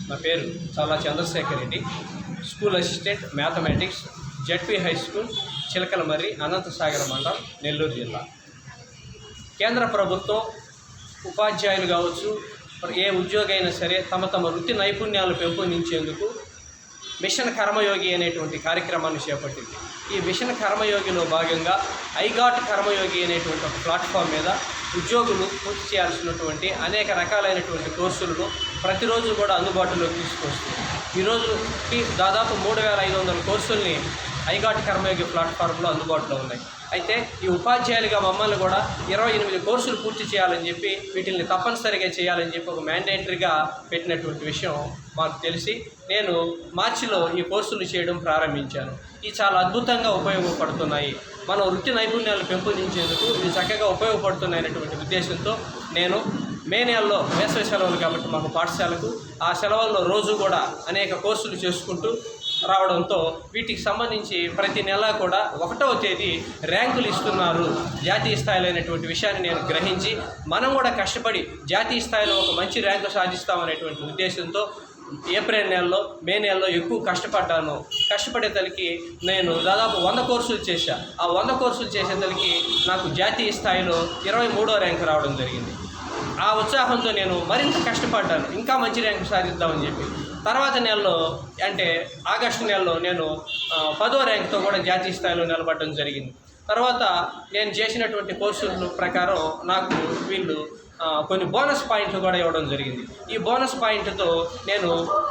నా పేరు చాలా Chandrashekar Reddy, school assistant mathematics, ZP high school, Chilakalamarri, Anantasagar మండలం, నెల్లూరు జిల్లా. కేంద్ర ప్రభుత్వం ఉపాధ్యాయులు కావచ్చు, ఏ ఉద్యోగి అయినా సరే తమ వృత్తి నైపుణ్యాలు పెంపొందించేందుకు మిషన్ కర్మయోగి అనేటువంటి కార్యక్రమాన్ని చేపట్టింది. ఈ మిషన్ కర్మయోగిలో భాగంగా ఐగాట్ కర్మయోగి అనేటువంటి ఒక ప్లాట్ఫామ్ మీద ఉద్యోగులు పూర్తి చేయాల్సినటువంటి అనేక రకాలైనటువంటి కోర్సులను ప్రతిరోజు కూడా అందుబాటులోకి తీసుకొస్తుంది. ఈరోజుకి దాదాపు 3500 కోర్సుల్ని ఐగాట్ కర్మయోగి ప్లాట్ఫామ్లో అందుబాటులో ఉన్నాయి. అయితే ఈ ఉపాధ్యాయులుగా మమ్మల్ని కూడా 28 కోర్సులు పూర్తి చేయాలని చెప్పి వీటిని తప్పనిసరిగా చేయాలని చెప్పి ఒక మ్యాండేటరీగా పెట్టినటువంటి విషయం మాకు తెలిసి నేను మార్చిలో ఈ కోర్సులు చేయడం ప్రారంభించాను. ఇవి చాలా అద్భుతంగా ఉపయోగపడుతున్నాయి. మన వృత్తి నైపుణ్యాలు పెంపొందించేందుకు ఇవి చక్కగా ఉపయోగపడుతున్నాయనేటువంటి ఉద్దేశంతో నేను మే నెలలో వేసవి సెలవులు కాబట్టి మాకు పాఠశాలకు ఆ సెలవుల్లో రోజు కూడా అనేక కోర్సులు చేసుకుంటూ రావడంతో వీటికి సంబంధించి ప్రతి నెల కూడా 1వ తేదీ ర్యాంకులు ఇస్తున్నారు జాతీయ స్థాయిలో అయినటువంటి విషయాన్ని నేను గ్రహించి మనం కూడా కష్టపడి జాతీయ స్థాయిలో ఒక మంచి ర్యాంకు సాధిస్తామనేటువంటి ఉద్దేశంతో ఏప్రిల్ నెలలో మే నెలలో ఎక్కువ కష్టపడ్డాను. కష్టపడేతలకి నేను దాదాపు 100 కోర్సులు చేశాను. ఆ 100 కోర్సులు చేసేతలకి నాకు జాతీయ స్థాయిలో 23వ ర్యాంకు రావడం జరిగింది. ఆ ఉత్సాహంతో నేను మరింత కష్టపడ్డాను, ఇంకా మంచి ర్యాంకు సాధిద్దామని చెప్పి. తర్వాత నెలలో అంటే ఆగస్టు నెలలో నేను 10వ ర్యాంకుతో కూడా జాతీయ స్థాయిలో నిలబడడం జరిగింది. తర్వాత నేను చేసినటువంటి కోర్సుల ప్రకారం నాకు వీళ్ళు కొన్ని బోనస్ పాయింట్లు కూడా ఇవ్వడం జరిగింది. ఈ బోనస్ పాయింట్తో నేను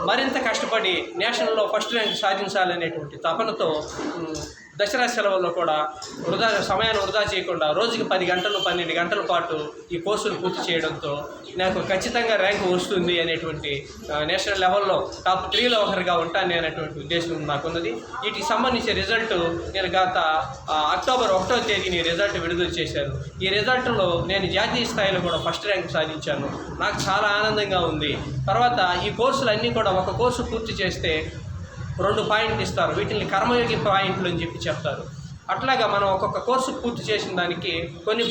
మరింత కష్టపడి నేషనల్లో ఫస్ట్ ర్యాంక్ సాధించాలనేటువంటి తపనతో దసరా సెలవుల్లో కూడా సమయాన్ని వృధా చేయకుండా రోజుకి 10 గంటలు 12 గంటల పాటు ఈ కోర్సులు పూర్తి చేయడంతో నాకు ఖచ్చితంగా ర్యాంకు వస్తుంది అనేటువంటి నేషనల్ లెవెల్లో టాప్ 3లో ఒకరిగా ఉంటాను అనేటువంటి ఉద్దేశం నాకున్నది. వీటికి సంబంధించిన రిజల్ట్ నేను గత అక్టోబర్ 1వ తేదీని రిజల్ట్ విడుదల చేశారు. ఈ రిజల్ట్లో నేను జాతీయ స్థాయిలో కూడా ఫస్ట్ ర్యాంక్ సాధించాను. నాకు చాలా ఆనందంగా ఉంది. తర్వాత ఈ కోర్సులన్నీ కూడా ఒక కోర్సు పూర్తి చేస్తే 2 పాయింట్లు ఇస్తారు. వీటిని కర్మయోగి పాయింట్లు అని చెప్పి చెప్తారు. అట్లాగా మనం ఒక్కొక్క కోర్సు పూర్తి చేసిన దానికి కొన్ని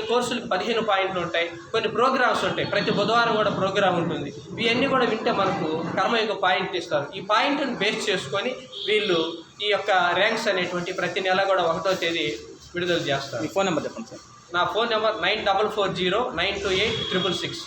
కోర్సులకు 15 పాయింట్లు ఉంటాయి, కొన్ని ప్రోగ్రామ్స్ ఉంటాయి. ప్రతి బుధవారం కూడా ప్రోగ్రామ్ ఉంటుంది. ఇవన్నీ కూడా వింటే మనకు కర్మయోగి పాయింట్లు ఇస్తారు. ఈ పాయింట్ని బేస్ చేసుకొని వీళ్ళు ఈ యొక్క ర్యాంక్స్ అనేటువంటి ప్రతి నెల కూడా 1వ తేదీ విడుదల చేస్తారు. మీ ఫోన్ నెంబర్ చెప్పండి సార్. నా ఫోన్ నెంబర్ 9440928666.